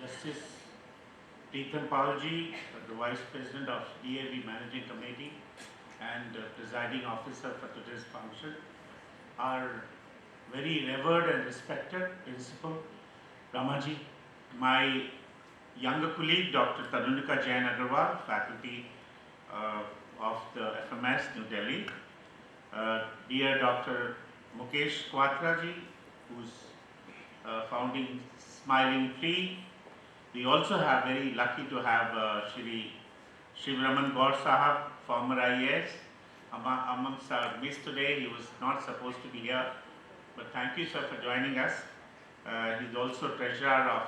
Justice Preetham Paulji, the Vice President of DAV Managing Committee and Presiding Officer for today's function, our very revered and respected Principal Ramaji, my younger colleague Dr. Tanunika Jain Agarwal, faculty of the FMS New Delhi, dear Dr. Mukesh Kwatraji, who's founding Smiling Free. We also have very lucky to have Shri Shivraman Gaur Sahab, former IAS, amongst our midst today. He was not supposed to be here, but thank you, sir, for joining us. He's also treasurer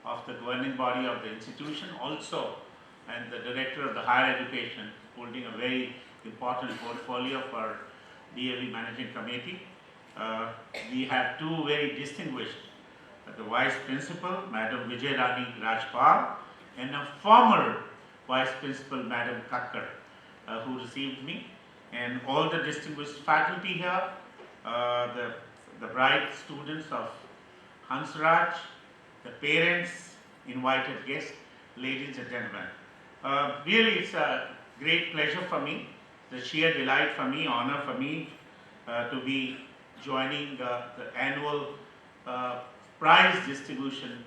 of the governing body of the institution, also, and the director of the higher education, holding a very important portfolio for DAV Managing Committee. We have two very distinguished, the Vice Principal, Madam Vijay Rani Rajpal, and a former Vice Principal, Madam Kakkar, who received me, and all the distinguished faculty here, the bright students of Hansraj, the parents, invited guests, ladies and gentlemen. Really, it's a great pleasure for me, the sheer delight for me, honor for me to be joining the annual prize distribution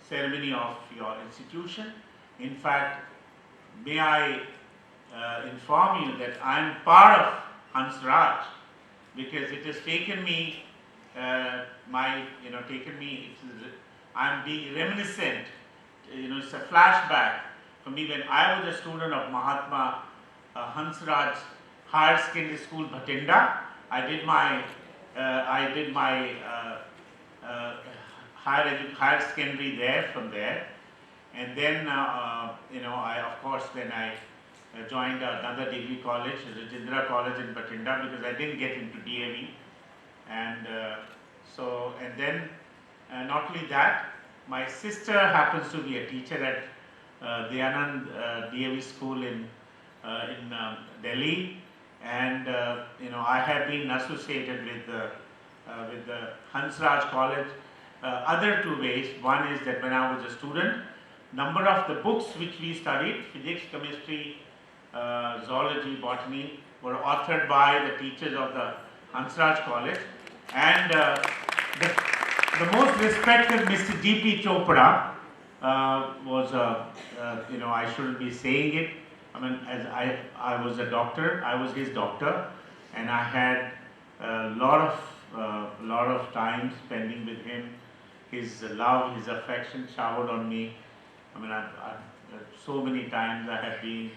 ceremony of your institution. In fact, may I inform you that I am part of Hansraj, because it has taken me, I'm being reminiscent, it's a flashback for me when I was a student of Mahatma Hansraj Higher Secondary School, Bhatinda. I did my higher secondary there, from there, and then I joined another degree college, Rajendra College in Bhatinda, because I didn't get into DAV, and then not only that, my sister happens to be a teacher at Dayanand DAV school in Delhi, and I have been associated with the Hansraj College other two ways. One is that when I was a student, number of the books which we studied, physics, chemistry, zoology, botany, were authored by the teachers of the Hansraj College, and the most respected Mr. D.P. Chopra was, I shouldn't be saying it. I mean, as I was a doctor, I was his doctor, and I had a lot of time spending with him. His love, his affection showered on me. I mean, so many times I have been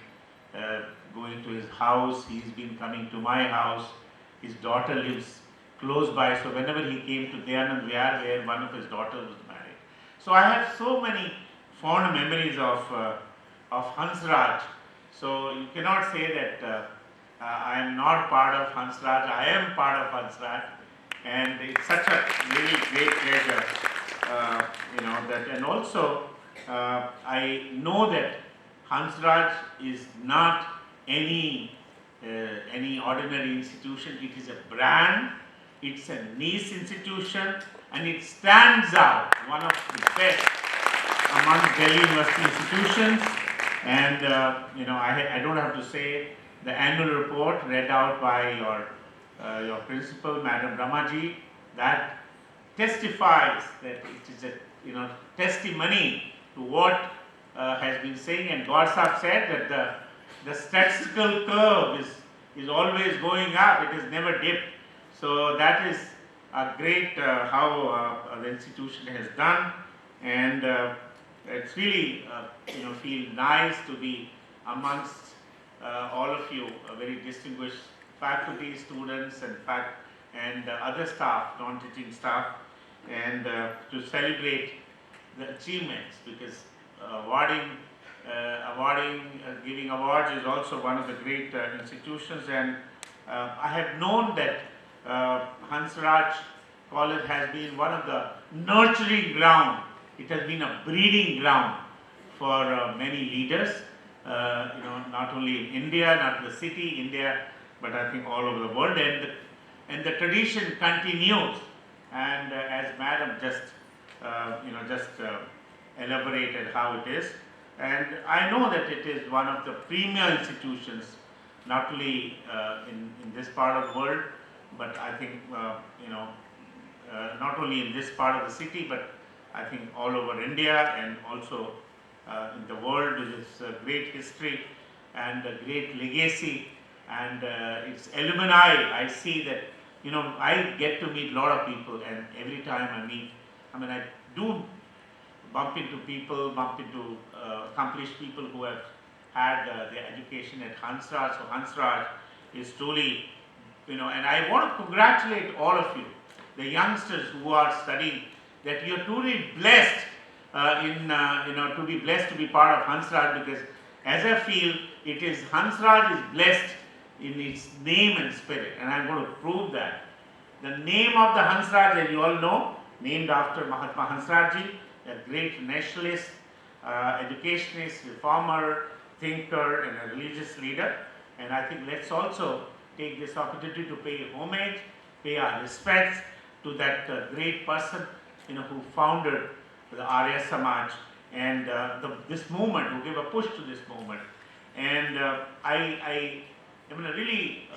going to his house. He's been coming to my house. His daughter lives close by, so whenever he came to Dayanand Vihar, where one of his daughters was married. So I have so many fond memories of Hansraj. So you cannot say that I am not part of Hansraj. I am part of Hansraj, and it's such a really great pleasure, that, and also I know that Hansraj is not any ordinary institution. It is a brand. It's a niche institution, and it stands out, one of the best among Delhi University institutions. And I don't have to say, the annual report read out by your principal, Madam Ramaji, that testifies that it is a testimony to what has been saying. And Gaur Sahab said that the statistical curve is always going up; it has never dipped. So that is a great how the institution has done, and it's really feel nice to be amongst all of you, very distinguished faculty, students, and other staff, non-teaching staff, and to celebrate the achievements, because giving awards is also one of the great institutions, and I have known that Hansraj College has been one of the nurturing ground. It has been a breeding ground for many leaders, not only in India, not the city, India, but I think all over the world, and the tradition continues. And as Madam just elaborated how it is. And I know that it is one of the premier institutions, not only in this part of the world, but I think, not only in this part of the city, but I think all over India and also in the world, with its great history and a great legacy and its alumni. I see that, I get to meet a lot of people, and every time I meet, I do bump into people, bump into accomplished people who have had their education at Hansraj. So Hansraj is truly, and I want to congratulate all of you, the youngsters who are studying, that you're truly blessed to be blessed to be part of Hansraj, because as I feel, it is Hansraj is blessed in its name and spirit, and I'm going to prove that. The name of the Hansraj, as you all know, named after Mahatma Hansrajji, a great nationalist, educationist, reformer, thinker, and a religious leader. And I think let's also take this opportunity to pay homage, pay our respects to that great person, who founded the Arya-Samaj and this movement, who gave a push to this movement. And I really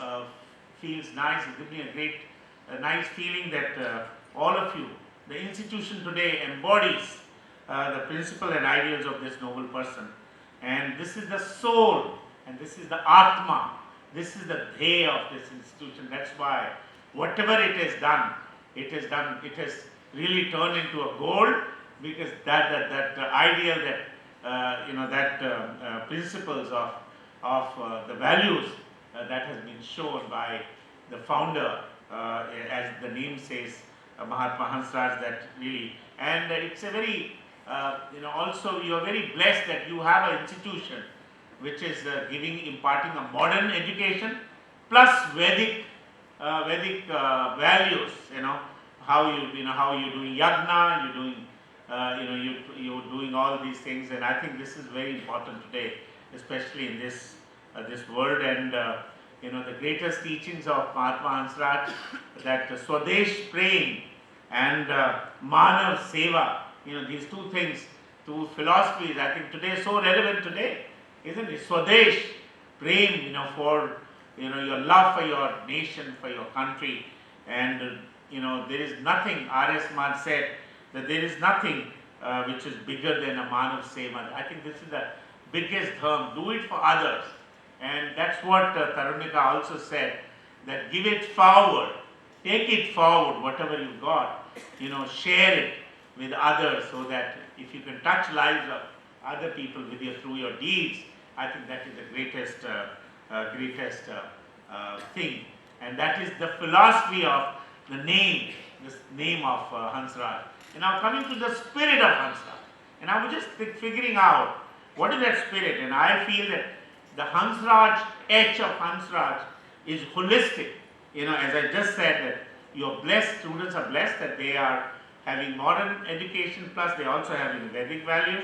feels nice. It gives me a nice feeling that all of you, the institution today embodies the principle and ideals of this noble person. And this is the soul, and this is the Atma, this is the Dheya of this institution. That's why whatever it has done, it has really turned into a gold, because that ideal, that principles of the values that has been shown by the founder, as the name says, Mahatma Hansraj, that really, and it's a very, also you are very blessed that you have an institution which is imparting a modern education plus Vedic values. How you're doing yagna, you're doing all these things, and I think this is very important today, especially in this world. And the greatest teachings of Mahatma Hansraj, that Swadesh Prem and Manav Seva, these two things, two philosophies, I think today so relevant today, isn't it? Swadesh Prem, for your love for your nation, for your country, and there is nothing. Arya-Samaj said that there is nothing which is bigger than a Manav Seva. I think this is the biggest term. Do it for others. And that's what Tarunika also said, that give it forward, take it forward, whatever you got, share it with others, so that if you can touch lives of other people through your deeds, I think that is the greatest thing. And that is the philosophy of the name, this name of Hansraj. And now coming to the spirit of Hansraj, and I was just figuring out what is that spirit, and I feel that the Hansraj, H of Hansraj is holistic. As I just said, that you're blessed, students are blessed that they are having modern education, plus they also having Vedic values.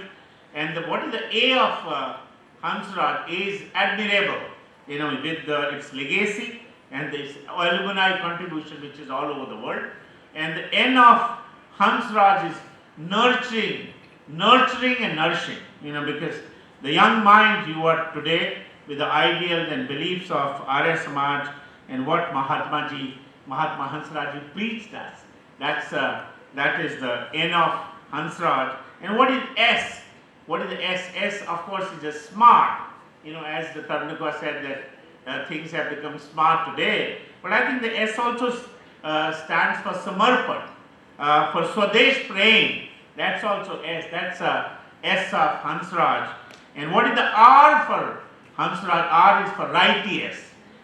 And what is the A of Hansraj is admirable, with its legacy and its alumni contribution, which is all over the world. And the N of Hansraj is nurturing and nourishing, because the young mind you are today, with the ideals and beliefs of Arya-Samaj and what Mahatma Hansraj preached us. That is the N of Hansraj. And what is S? What is the S? S, of course, is a smart. As the Tarunika said, that things have become smart today. But I think the S also stands for Samarpan, for Swadesh Prem. That's also S. That's S of Hansraj. And what is the R for Hansraj? R is for righteous.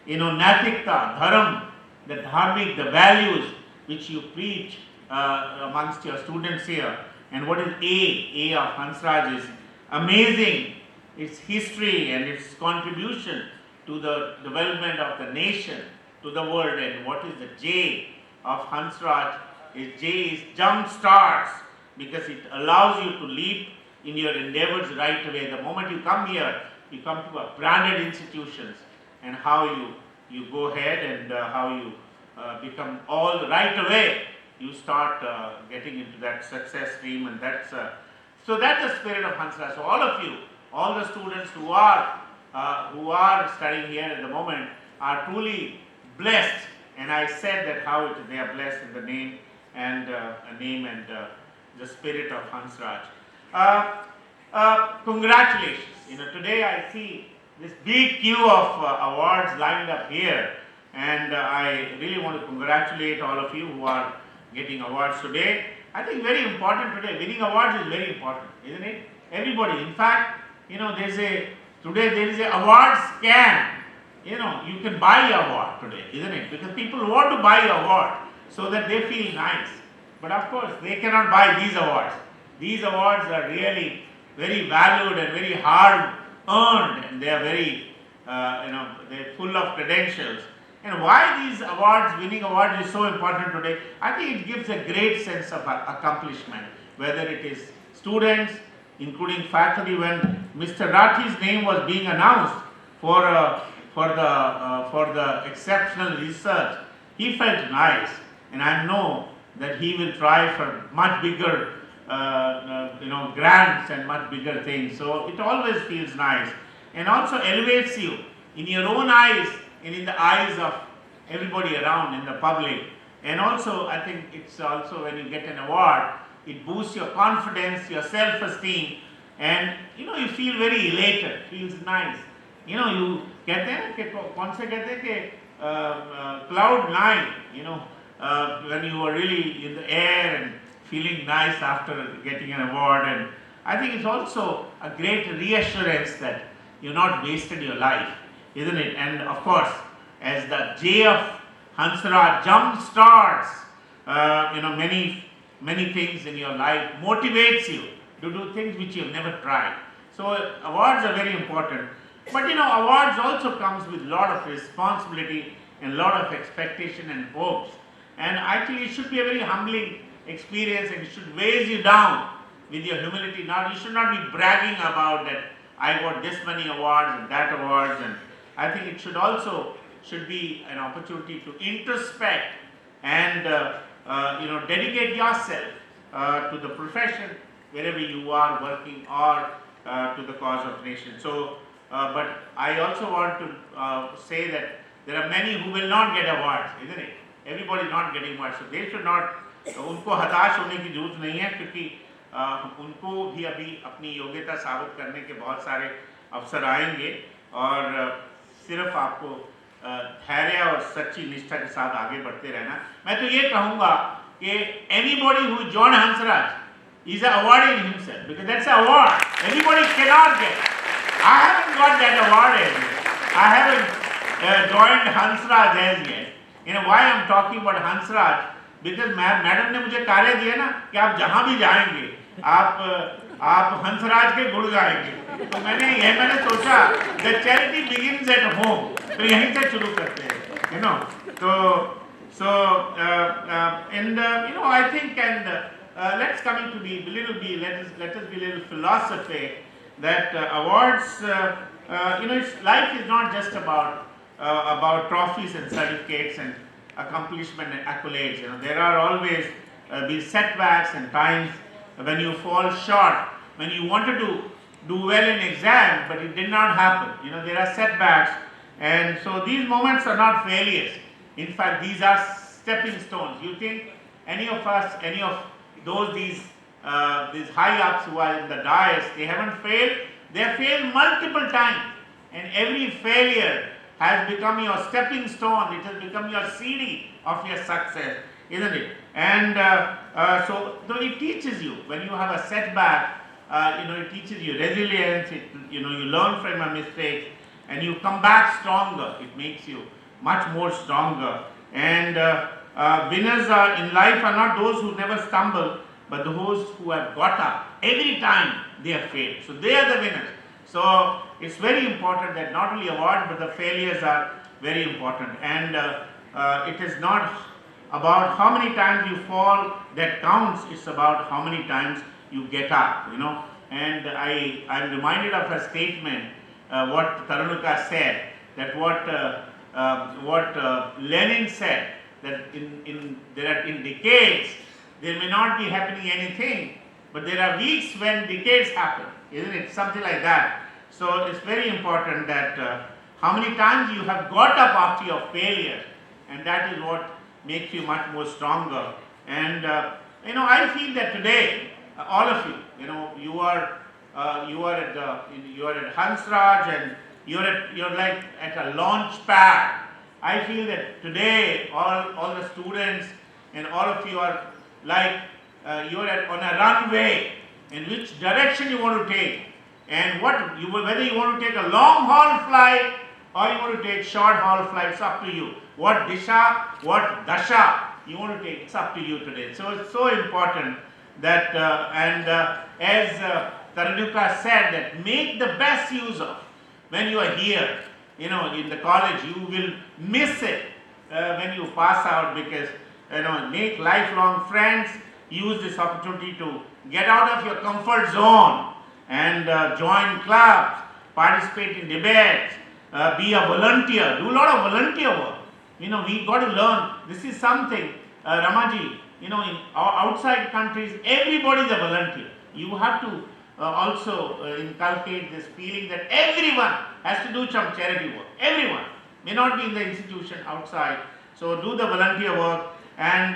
Natikta, Dharam, the dharmic, the values which you preach amongst your students here. And what is A? A of Hansraj is amazing, its history and its contribution to the development of the nation, to the world. And what is the J of Hansraj? J is jump starts, because it allows you to leap in your endeavors right away. The moment you come here, you come to a branded institutions, and how you go ahead and how you become all right away. You start getting into that success stream, and that's So that's the spirit of Hansraj. So all of you, all the students who are studying here at the moment are truly blessed. And I said that how they are blessed in the name and the spirit of Hansraj. Congratulations. Today I see this big queue of awards lined up here, and I really want to congratulate all of you who are getting awards today. I think very important today. Winning awards is very important, isn't it? Everybody. In fact, today there is a award scam. You can buy an award today, isn't it? Because people want to buy an award so that they feel nice. But of course, they cannot buy these awards. These awards are really very valued and very hard earned, and they are very, they're full of credentials. And why these awards, winning awards, is so important today? I think it gives a great sense of accomplishment, whether it is students, including faculty. When Mr. Rathi's name was being announced for the exceptional research, he felt nice, and I know that he will try for much bigger, grants and much bigger things. So it always feels nice, and also elevates you in your own eyes and in the eyes of everybody around in the public. And also, I think it's also when you get an award, it boosts your confidence, your self-esteem, and you feel very elated. Feels nice. You कहते हैं कि कौन से कहते हैं कि cloud nine. When you are really in the air and feeling nice after getting an award. And I think it's also a great reassurance that you've not wasted your life, isn't it? And of course, as the J of Hansraj jump starts, many things in your life, motivates you to do things which you've never tried. So awards are very important. But awards also comes with a lot of responsibility and a lot of expectation and hopes. And actually it should be a very humbling experience, and it should weigh you down with your humility. Now you should not be bragging about that I got this many awards and that awards, and I think it should be an opportunity to introspect and dedicate yourself to the profession wherever you are working, or to the cause of nation. So, but I also want to say that there are many who will not get awards, isn't it? Everybody not getting awards, so they should not. उनको हताश होने की जरूरत नहीं है, क्योंकि उनको भी अभी अपनी योग्यता साबित करने के बहुत सारे अवसर आएंगे, और सिर्फ आपको धैर्य और सच्ची निष्ठा के साथ आगे बढ़ते रहना. मैं तो ये कहूँगा कि anybody who joined Hansraj is an award in himself, because that's an award. Everybody cannot get. I haven't got that award as yet. I haven't joined Hansraj as yet. Why I'm talking about Hansraj? Because madam ने मुझे कार्य दिया ना कि आप जहाँ भी जाएंगे आप हंसराज के गुण गाएंगे. तो मैंने सोचा the charity begins at home. तो यहीं से शुरू करते हैं. I think, and let's coming to be let us be a little philosophy that awards. Life is not just about trophies and certificates and accomplishment and accolades. There are always these setbacks and times when you fall short, when you wanted to do well in exam but it did not happen. There are setbacks, and so these moments are not failures. In fact, these are stepping stones. You think any of these high ups who are in the dais, they haven't failed? They have failed multiple times, and every failure has become your stepping stone. It has become your CD of your success, isn't it? And so it teaches you, when you have a setback, it teaches you resilience. You learn from your mistakes and you come back stronger. It makes you much more stronger. And winners in life are not those who never stumble, but those who have got up every time they have failed. So they are the winners. So it's very important that not only awards but the failures are very important. And it is not about how many times you fall that counts. It's about how many times you get up. And I'm reminded of a statement what Tarunika said, that what Lenin said, that in decades there may not be happening anything, but there are weeks when decades happen, isn't it? Something like that. So it's very important that how many times you have got up after your failure, and that is what makes you much more stronger. And I feel that today, all of you, you are at Hansraj, and you're like at a launch pad. I feel that today all the students and all of you are like you're on a runway. In which direction you want to take, and whether you want to take a long haul flight or you want to take short haul flights, up to you. What disha, what dasha you want to take, it's up to you today. So it's so important that as Taranuka said, that make the best use of when you are here, in the college. You will miss it when you pass out, because make lifelong friends. Use this opportunity to get out of your comfort zone and join clubs, participate in debates, be a volunteer, do a lot of volunteer work. We got to learn. This is something, Ramaji, in outside countries, everybody is a volunteer. You have to also inculcate this feeling that everyone has to do some charity work. Everyone may not be in the institution outside. So do the volunteer work and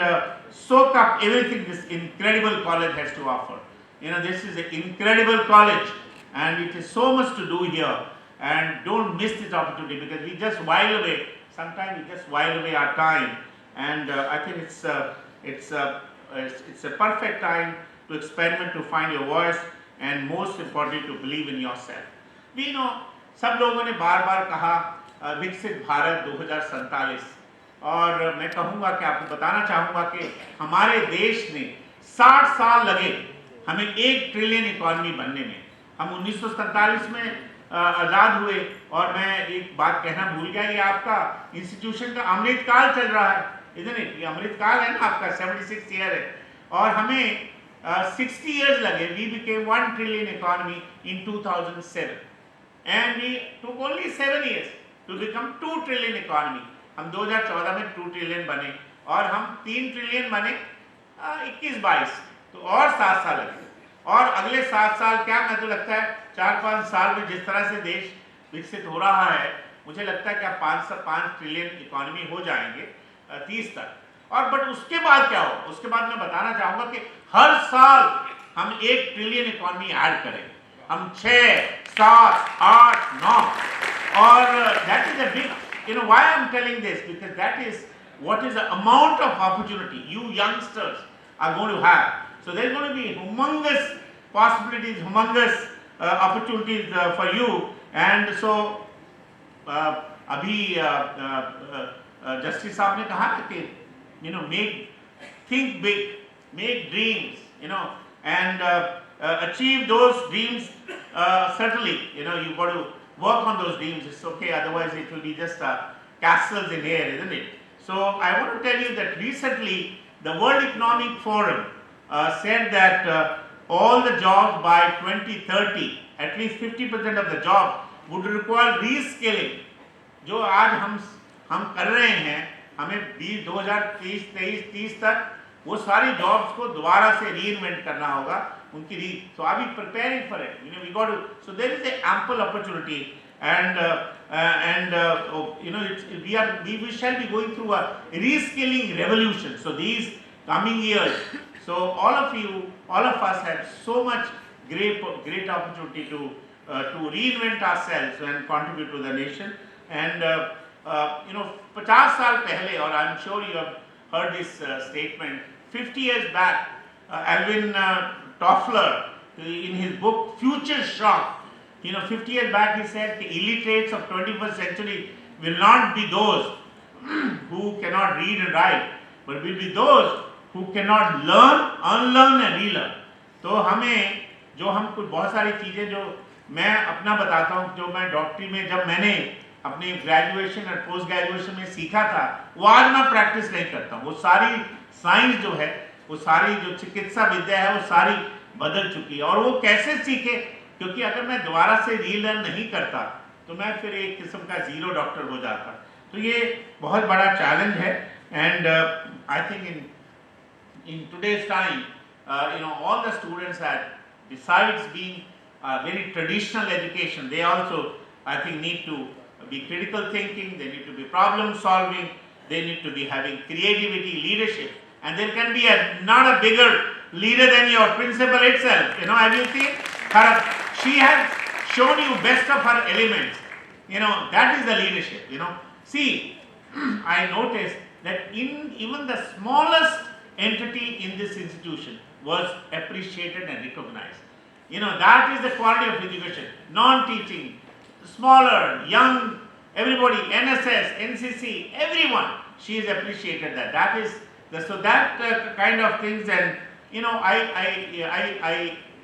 soak up everything this incredible college has to offer. This is an incredible college, and it is so much to do here. And don't miss this opportunity, because we just while away. Sometimes we just while away our time, and I think it's a perfect time to experiment, to find your voice, and most importantly to believe in yourself. We know सब लोगों ने बार-बार कहा विकसित भारत 2047, और मैं कहूँगा कि आपको बताना चाहूँगा कि हमारे देश ने 60 साल लगे हमें 1 ट्रिलियन इकॉनमी बनने में। हम 1947 में आज़ाद हुए, और मैं एक बात कहना भूल गया, ये आपका इंस्टीट्यूशन का अमृत काल चल रहा है, इधर ये अमृत काल है ना आपका, 76 ईयर है, और हमें 60 years लगे. We became 1 trillion economy in 2007, and we took only 7 years to become 2 trillion economy. हम 2014 में 2 ट्रिलियन बने, और हम 3 ट्रिलियन बने 21-22, तो और 7 साल लगे, और अगले 7 साल क्या, मैं तो लगता है 4-5 साल में जिस तरह से देश विकसित हो रहा है, मुझे लगता है कि आप 5 ट्रिलियन इकोनॉमी हो जाएंगे 30 तक। और बट उसके बाद क्या हो, उसके बाद मैं बताना चाहूँगा कि हर साल हम 1 ट्रिलियन इकोनॉमी ऐड करेंगे, हम 6, 7, 8, 9, और that is a big, why I am telling this, because that is what is the amount of opportunity you youngsters are going to have. So there is going to be humongous possibilities, humongous opportunities for you. And so अभी justice साहब ने कहा ना कि think big, make dreams, and achieve those dreams. Certainly, you got to work on those dreams. It's okay, otherwise it will be just castles in air, isn't it? So I want to tell you that recently the World Economic Forum said that all the jobs by 2030, at least 50% of the jobs would require reskilling. जो आज हम कर रहे हैं, हमें 2023-30 तक वो सारी जॉब्स को दोबारा से रीइन्वेंट करना होगा, उनकी so are we preparing for it? We got to, so there is a ample opportunity, and we shall be going through a reskilling revolution. So these coming years, so all of us have so much great opportunity to reinvent ourselves and contribute to the nation. And 50 साल पहले, और I'm sure you have heard this statement, 50 years back, Alvin Toffler, in his book Future Shock, 50 years back he said the illiterates of 21st century will not be those who cannot read and write, but will be those who cannot learn, unlearn and relearn. तो हमें हम कुछ बहुत सारी चीज़ें जो मैं अपना बताता हूँ, जो मैं डॉक्टरी में जब मैंने अपने ग्रेजुएशन और पोस्ट ग्रेजुएशन में सीखा था, वो आज मैं प्रैक्टिस नहीं करता हूँ। वो सारी साइंस जो है, वो सारी जो चिकित्सा विद्या है, वो सारी बदल चुकी है। और वो कैसे सीखे, क्योंकि अगर मैं दोबारा से रीलर्न नहीं करता तो मैं फिर एक किस्म का जीरो डॉक्टर हो जाता। तो ये बहुत बड़ा चैलेंज है। And I think in today's time all the students had, besides being very traditional education, they also, I think, need to be critical thinking, they need to be problem solving, they need to be having creativity, leadership, and there can be not a bigger leader than your principal itself. Have you seen her? She has shown you best of her elements. That is the leadership. See, I noticed that in even the smallest entity in this institution was appreciated and recognized. That is the quality of education. Non-teaching, smaller, young, everybody, NSS, NCC, everyone, she has appreciated that. That is so that kind of things. And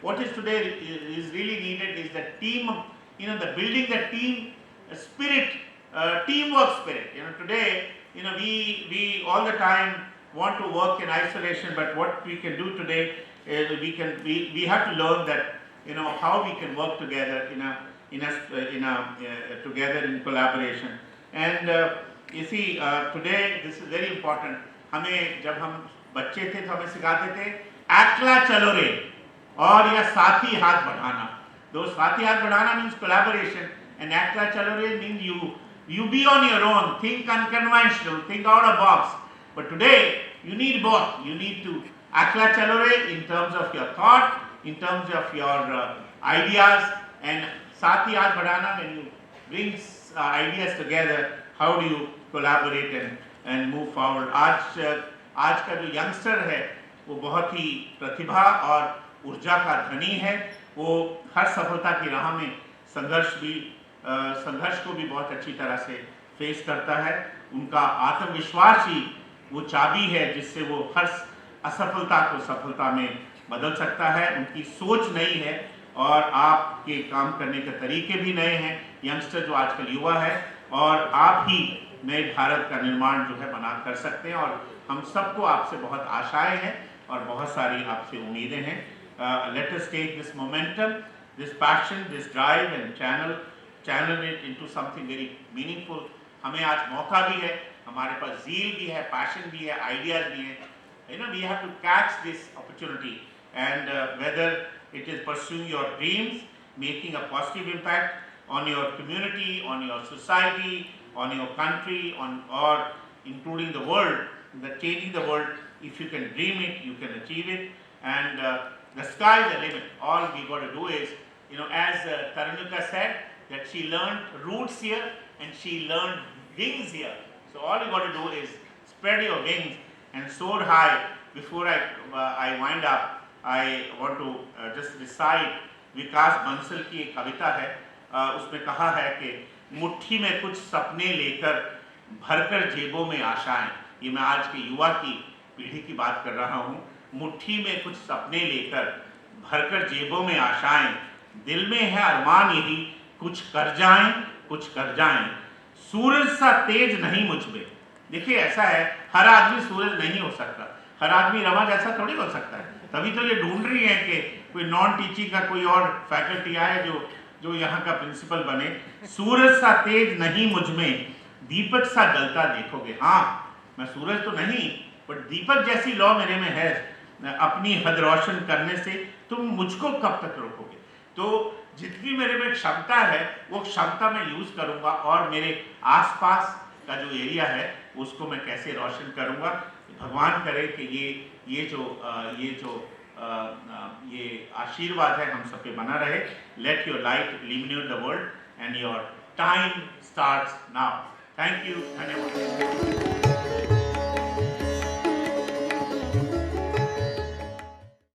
what is today is really needed is the team. The building the team spirit, teamwork spirit. Today, we all the time want to work in isolation, but what we can do today is we have to learn that how we can work together together in collaboration. And you see, today this is very important. हमें जब हम बच्चे थे तो हमें सिखाते थे एकला चलो रे और या साथी हाथ बढ़ाना. Those साथी हाथ बढ़ाना means collaboration, and एकला चलो रे means you be on your own, think unconventional, think out of box. But today you need both. You need to एकला चलो रे in terms of your thought, in terms of your ideas, and साथी हाथ बढ़ाना when you bring ideas together, how do you collaborate and move forward. आज का जो youngster है वो बहुत ही प्रतिभा और ऊर्जा का धनी है. वो हर सफलता की राह में संघर्ष को भी बहुत अच्छी तरह से फेस करता है. उनका आत्मविश्वास ही वो चाबी है जिससे वो हर असफलता को सफलता में बदल सकता है. उनकी सोच नई है और आपके काम करने के तरीके भी नए हैं. यंगस्टर जो आजकल युवा है, और आप ही नए भारत का निर्माण जो है बना कर सकते हैं. और हम सबको आपसे बहुत आशाएं हैं और बहुत सारी आपसे उम्मीदें हैं. Let us take this momentum, this passion, this drive and channel it into something very meaningful. हमें आज मौका भी है, हमारे पास zeal भी है, passion भी है, ideas भी है. We have to catch this opportunity, and whether it is pursuing your dreams, making a positive impact on your community, on your society, on your country, or including the world, changing the world. If you can dream it, you can achieve it, and the sky is the limit. All we got to do is, as Taranuka said, that she learned roots here and she learned wings here. So all you got to do is spread your wings and soar high. Before I wind up, I want to just recite विकास बंसल की एक कविता है. उसमें कहा है कि मुट्ठी में कुछ सपने लेकर भरकर जेबों में आशाएं. ये मैं आज के युवा की पीढ़ी की बात कर रहा हूँ. मुट्ठी में कुछ सपने लेकर भरकर जेबों में आशाएं, दिल में है अरमान यही कुछ कर जाएं, सूरज सा तेज नहीं मुझ में. देखिए ऐसा है, हर आदमी सूरज नहीं हो सकता, हर आदमी रमा जैसा थोड़ी हो सकता है. तभी तो ये ढूंढ रही है कि कोई नॉन टीचिंग का कोई और फैकल्टी आए जो यहाँ का प्रिंसिपल बने. सूरज सा तेज नहीं मुझ में, दीपक सा जलता देखोगे. हाँ, मैं सूरज तो नहीं, बट दीपक जैसी लौ मेरे में है. अपनी हद रोशन करने से तुम मुझको कब तक रोकोगे. तो जितनी मेरे में क्षमता है वो क्षमता मैं यूज करूँगा, और मेरे आसपास का जो एरिया है उसको मैं कैसे रोशन करूँगा. भगवान करे कि ये आशीर्वाद है हम सब पे बना रहे. Let your light illuminate the world and your time starts now. Thank you. धन्यवाद.